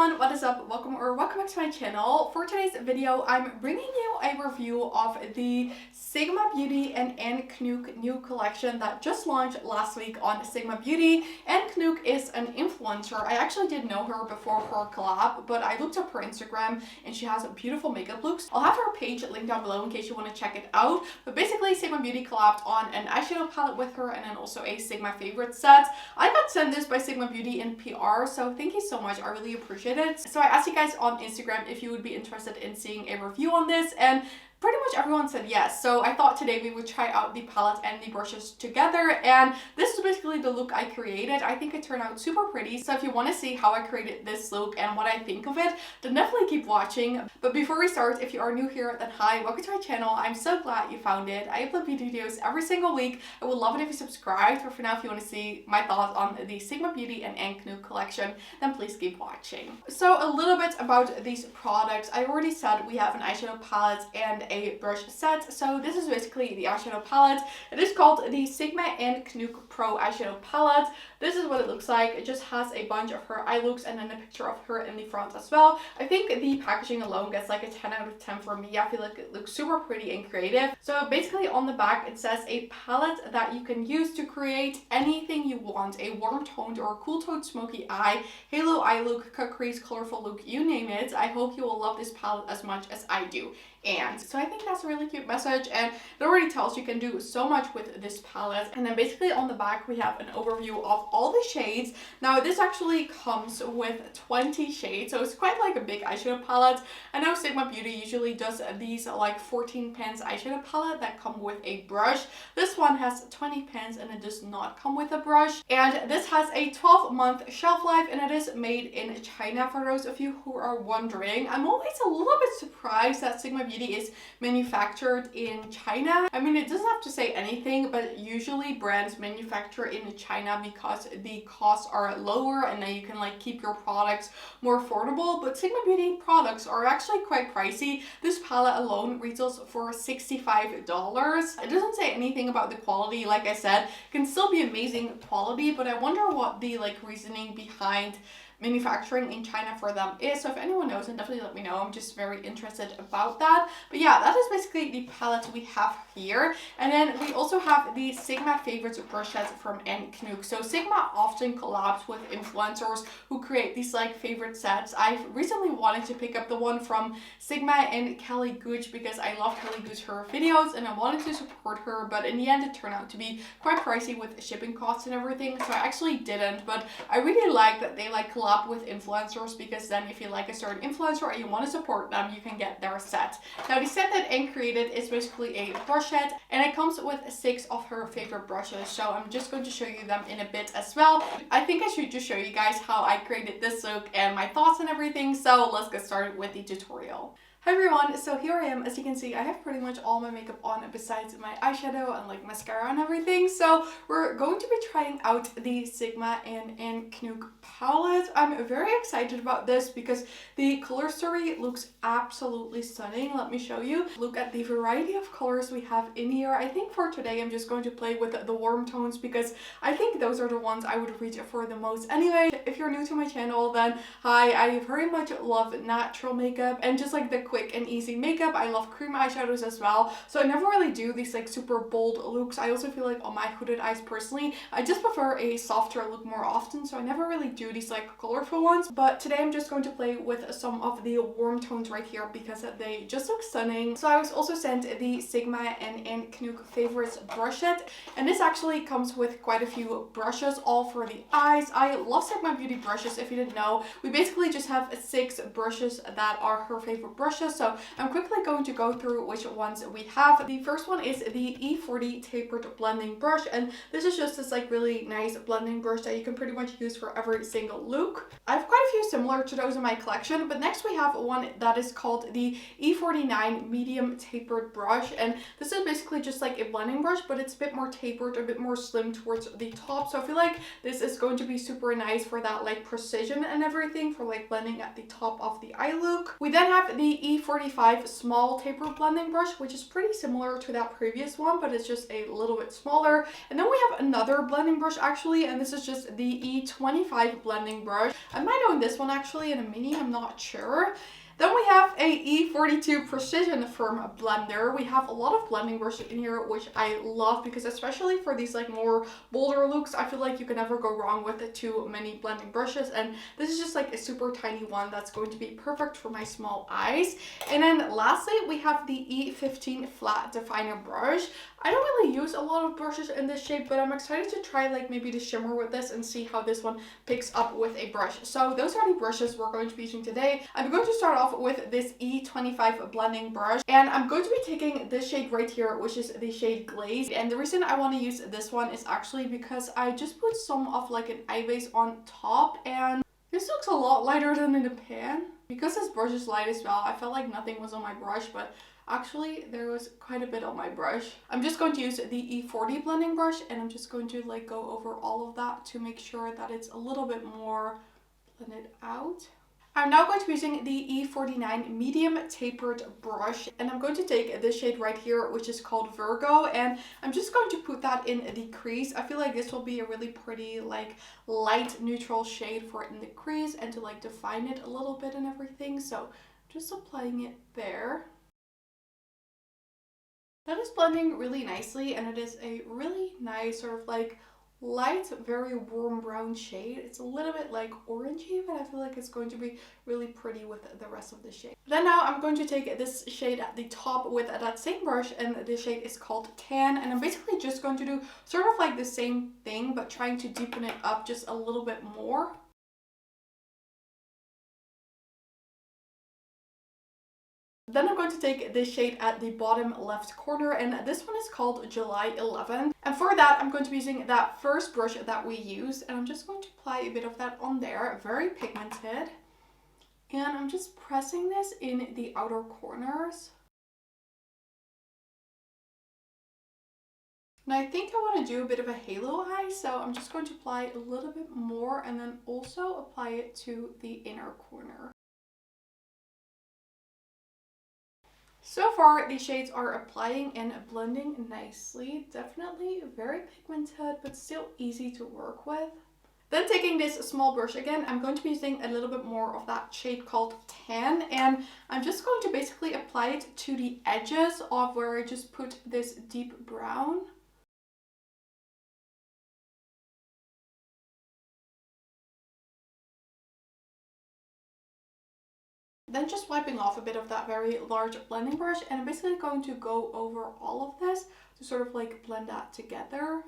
everyone, what is up? Welcome back to my channel. For today's video, I'm bringing you a review of the Sigma Beauty and An Knook new collection that just launched last week on Sigma Beauty. An Knook is an influencer. I actually did know her before her collab, but I looked up her Instagram and she has beautiful makeup looks. I'll have her page linked down below in case you want to check it out. But basically, Sigma Beauty collabed on an eyeshadow palette with her and then also a Sigma favorite set. I got sent this by Sigma Beauty in PR, so thank you so much. I really appreciate it. So I asked you guys on Instagram if you would be interested in seeing a review on this, and pretty much everyone said yes. So I thought today we would try out the palette and the brushes together, and this is basically the look I created. I think it turned out super pretty. So if you want to see how I created this look and what I think of it, then definitely keep watching. But before we start, if you are new here, then hi, welcome to my channel. I'm so glad you found it. I upload beauty videos every single week. I would love it if you subscribed. But for now, if you want to see my thoughts on the Sigma Beauty and An Knook collection, then please keep watching. So a little bit about these products. I already said we have an eyeshadow palette and a brush set. So this is basically the eyeshadow palette. It is called the Sigma An Knook Pro eyeshadow palette. This is what it looks like. It just has a bunch of her eye looks and then a picture of her in the front as well. I think the packaging alone gets like a 10 out of 10 for me. I feel like it looks super pretty and creative. So basically on the back it says a palette that you can use to create anything you want. A warm toned or cool toned smoky eye, halo eye look, cut crease, colorful look, you name it. I hope you will love this palette as much as I do. And so I think that's a really cute message, and it already tells you can do so much with this palette. And then basically on the back we have an overview of all the shades. Now this actually comes with 20 shades, so it's quite like a big eyeshadow palette. I know Sigma Beauty usually does these like 14 pans eyeshadow palette that come with a brush. This one has 20 pans and it does not come with a brush. And this has a 12-month shelf life and it is made in China, for those of you who are wondering. I'm always a little bit surprised that Sigma Beauty is manufactured in China. I mean, it doesn't have to say anything, but usually brands manufacture in China because the costs are lower and then you can like keep your products more affordable. But Sigma Beauty products are actually quite pricey. This palette alone retails for $65. It doesn't say anything about the quality. Like I said, it can still be amazing quality, but I wonder what the like reasoning behind manufacturing in China for them is. So if anyone knows, then definitely let me know. I'm just very interested about that. But yeah, that is basically the palette we have here. And then we also have the Sigma favorites brush sets from An Knook. So Sigma often collabs with influencers who create these like favorite sets. I've recently wanted to pick up the one from Sigma and Kelly Gooch because I love Kelly Gooch, her videos, and I wanted to support her, but in the end it turned out to be quite pricey with shipping costs and everything, so I actually didn't. But I really like that they like collab with influencers, because then if you like a certain influencer and you want to support them, you can get their set. Now the set that An created is basically a brush set, and it comes with 6 of her favorite brushes, so I'm just going to show you them in a bit as well. I think I should just show you guys how I created this look and my thoughts and everything, so let's get started with the tutorial. Hi everyone, so here I am. As you can see, I have pretty much all my makeup on besides my eyeshadow and like mascara and everything. So we're going to be trying out the Sigma and An Knook palette. I'm very excited about this because the color story looks absolutely stunning. Let me show you. Look at the variety of colors we have in here. I think for today I'm just going to play with the warm tones because I think those are the ones I would reach for the most. Anyway, if you're new to my channel, then hi, I very much love natural makeup and just like the quick and easy makeup. I love cream eyeshadows as well, so I never really do these like super bold looks. I also feel like on my hooded eyes personally, I just prefer a softer look more often, so I never really do these like colorful ones. But today I'm just going to play with some of the warm tones right here because they just look stunning. So I was also sent the Sigma and An Knook favorites brush set, and this actually comes with quite a few brushes, all for the eyes. I love Sigma Beauty brushes. If you didn't know, we basically just have 6 brushes that are her favorite brushes. So I'm quickly going to go through which ones we have. The first one is the E40 tapered blending brush, and this is just this like really nice blending brush that you can pretty much use for every single look. I have quite a few similar to those in my collection, but next we have one that is called the E49 medium tapered brush, and this is basically just like a blending brush, but it's a bit more tapered, a bit more slim towards the top. So I feel like this is going to be super nice for that like precision and everything, for like blending at the top of the eye look. We then have the E45 small taper blending brush, which is pretty similar to that previous one, but it's just a little bit smaller. And then we have another blending brush actually, and this is just the E25 blending brush. I might own this one actually and a mini, I'm not sure. Then we have a E42 Precision Firm blender. We have a lot of blending brushes in here, which I love because especially for these like more bolder looks, I feel like you can never go wrong with too many blending brushes. And this is just like a super tiny one that's going to be perfect for my small eyes. And then lastly, we have the E15 Flat Definer brush. I don't really use a lot of brushes in this shape, but I'm excited to try like maybe the shimmer with this and see how this one picks up with a brush. So those are the brushes we're going to be using today. I'm going to start off with this E25 blending brush, and I'm going to be taking this shade right here, which is the shade Glaze. And the reason I want to use this one is actually because I just put some of like an eye base on top, and this looks a lot lighter than in the pan. Because this brush is light as well, I felt like nothing was on my brush, but actually there was quite a bit on my brush. I'm just going to use the E40 blending brush, and I'm just going to like go over all of that to make sure that it's a little bit more blended out. I'm now going to be using the E49 medium tapered brush, and I'm going to take this shade right here, which is called Virgo, and I'm just going to put that in the crease. I feel like this will be a really pretty like light neutral shade for it in the crease and to like define it a little bit and everything. So just applying it there. That is blending really nicely, and it is a really nice sort of like light, very warm brown shade. It's a little bit like orangey, but I feel like it's going to be really pretty with the rest of the shade. Then now I'm going to take this shade at the top with that same brush, and the shade is called Tan, and I'm basically just going to do sort of like the same thing but trying to deepen it up just a little bit more. Then I'm going to take this shade at the bottom left corner, and this one is called July 11. And for that, I'm going to be using that first brush that we used, and I'm just going to apply a bit of that on there, very pigmented. And I'm just pressing this in the outer corners. And I think I want to do a bit of a halo eye, so I'm just going to apply a little bit more and then also apply it to the inner corner. So far, the shades are applying and blending nicely. Definitely very pigmented, but still easy to work with. Then taking this small brush again, I'm going to be using a little bit more of that shade called Tan, and I'm just going to basically apply it to the edges of where I just put this deep brown. Then just wiping off a bit of that very large blending brush, and I'm basically going to go over all of this to sort of like blend that together.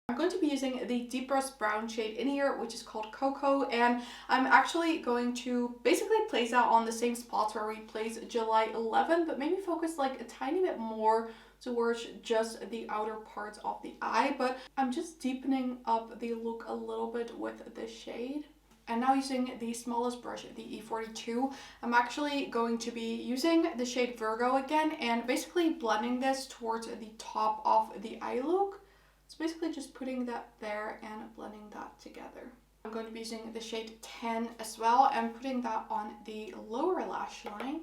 I'm going to be using the deepest brown shade in here, which is called Cocoa, and I'm actually going to basically place that on the same spots where we placed July 11, but maybe focus like a tiny bit more towards just the outer parts of the eye. But I'm just deepening up the look a little bit with this shade. And now using the smallest brush, the E42, I'm actually going to be using the shade Virgo again and basically blending this towards the top of the eye look. So basically just putting that there and blending that together. I'm going to be using the shade 10 as well and putting that on the lower lash line.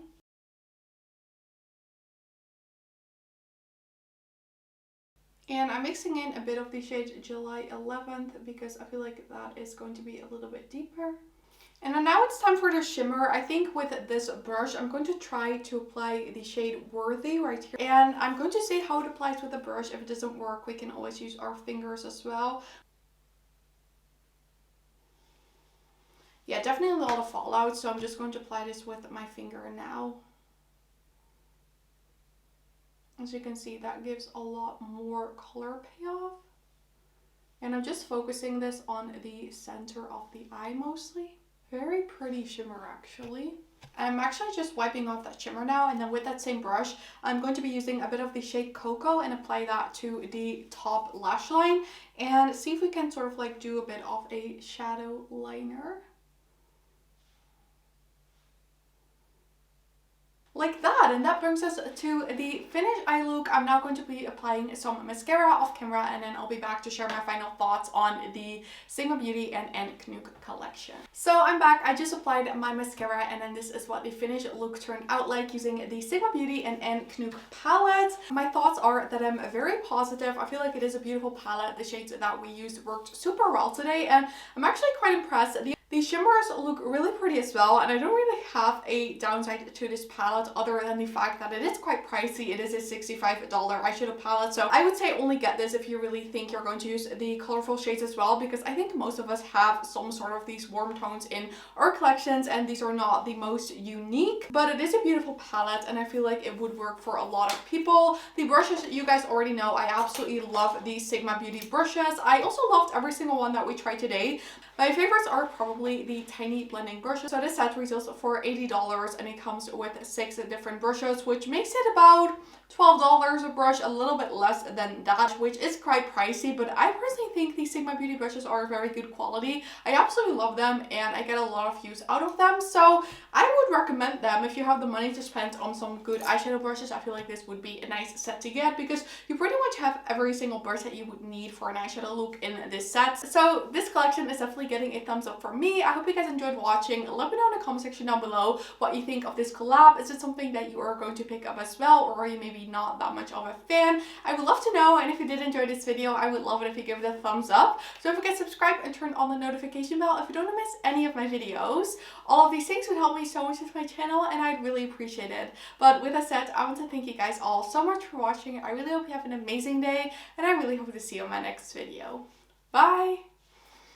And I'm mixing in a bit of the shade July 11th because I feel like that is going to be a little bit deeper. And then now it's time for the shimmer. I think with this brush, I'm going to try to apply the shade Worthy right here. And I'm going to see how it applies with the brush. If it doesn't work, we can always use our fingers as well. Yeah, definitely a lot of fallout, so I'm just going to apply this with my finger now. As you can see, that gives a lot more color payoff. And I'm just focusing this on the center of the eye mostly. Very pretty shimmer actually. I'm actually just wiping off that shimmer now, and then with that same brush, I'm going to be using a bit of the shade Cocoa and apply that to the top lash line and see if we can sort of like do a bit of a shadow liner. like that. And that brings us to the finished eye look. I'm now going to be applying some mascara off camera, and then I'll be back to share my final thoughts on the Sigma Beauty and An Knook collection. So I'm back. I just applied my mascara, and then this is what the finished look turned out like using the Sigma Beauty and An Knook palette. My thoughts are that I'm very positive. I feel like it is a beautiful palette. The shades that we used worked super well today, and I'm actually quite impressed. The shimmers look really pretty as well, and I don't really have a downside to this palette other than the fact that it is quite pricey. It is a $65 eyeshadow palette, so I would say only get this if you really think you're going to use the colorful shades as well, because I think most of us have some sort of these warm tones in our collections, and these are not the most unique, but it is a beautiful palette, and I feel like it would work for a lot of people. The brushes, you guys already know, I absolutely love these Sigma Beauty brushes. I also loved every single one that we tried today. My favorites are probably the tiny blending brushes. So this set retails for $80, and it comes with 6 different brushes, which makes it about $12 a brush, a little bit less than that, which is quite pricey, but I personally think these Sigma Beauty brushes are very good quality. I absolutely love them, and I get a lot of use out of them, so I would recommend them if you have the money to spend on some good eyeshadow brushes. I feel like this would be a nice set to get, because you pretty much have every single brush that you would need for an eyeshadow look in this set. So this collection is definitely getting a thumbs up for me. I hope you guys enjoyed watching. Let me know in the comment section down below what you think of this collab. Is it something that you are going to pick up as well, or are you maybe not that much of a fan? I would love to know, and if you did enjoy this video, I would love it if you give it a thumbs up. So don't forget to subscribe and turn on the notification bell if you don't want to miss any of my videos. All of these things would help me so much with my channel, and I'd really appreciate it. But with that said, I want to thank you guys all so much for watching. I really hope you have an amazing day, and I really hope to see you in my next video. Bye!